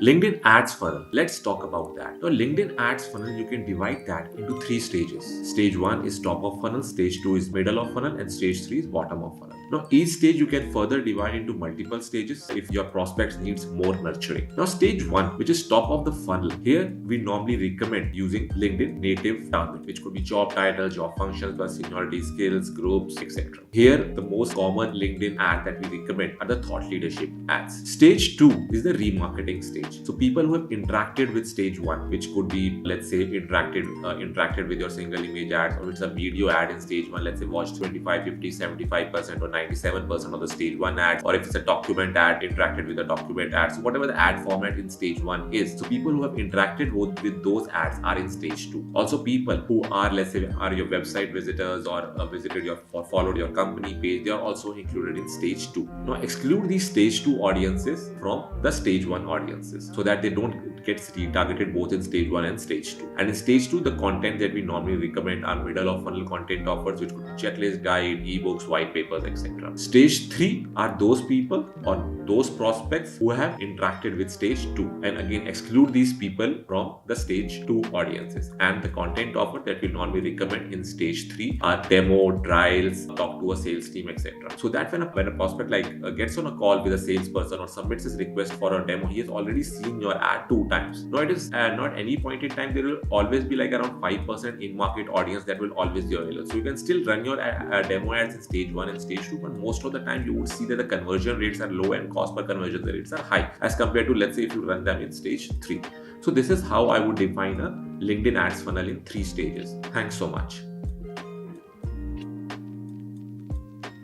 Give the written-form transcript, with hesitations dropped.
LinkedIn ads funnel. Let's talk about that. Now, LinkedIn ads funnel, you can divide that into three stages. Stage 1 is top of funnel, stage 2 is middle of funnel, and stage 3 is bottom of funnel. Now, each stage you can further divide into multiple stages if your prospects needs more nurturing. Now, stage 1, which is top of the funnel, here we normally recommend using LinkedIn native target, which could be job title, job functions, plus seniority, skills, groups, etc. Here, the most common LinkedIn ad that we recommend are the thought leadership ads. Stage 2 is the remarketing stage. So people who have interacted with stage 1, which could be, let's say, interacted with your single image ads, or it's a video ad in stage 1, let's say watched 25, 50, 75% or 97% of the stage 1 ads, or if it's a document ad, interacted with a document ad. So whatever the ad format in stage 1 is, so people who have interacted with those ads are in stage 2. Also, people who are, let's say, are your website visitors or visited your or followed your company page, they are also included in stage 2. Now, exclude these stage 2 audiences from the stage 1 audiences so that they don't get retargeted both in stage 1 and stage 2. And in stage 2, the content that we normally recommend are middle of funnel content offers, which could be checklist, guide, ebooks, white papers, etc. Stage 3 are those people or those prospects who have interacted with stage 2, and again exclude these people from the stage 2 audiences. And the content offer that we normally recommend in stage 3 are demo, trials, talk to a sales team, etc. So that when a prospect gets on a call with a salesperson or submits his request for a demo, he has already seen your ad 2 times. Now, it is not any point in time, there will always be like around 5% in market audience that will always be available. So you can still run your demo ads in stage 1 and stage 2, but most of the time you would see that the conversion rates are low and cost per conversion rates are high as compared to, let's say, if you run them in stage 3. So this is how I would define a LinkedIn ads funnel in 3 stages. Thanks so much.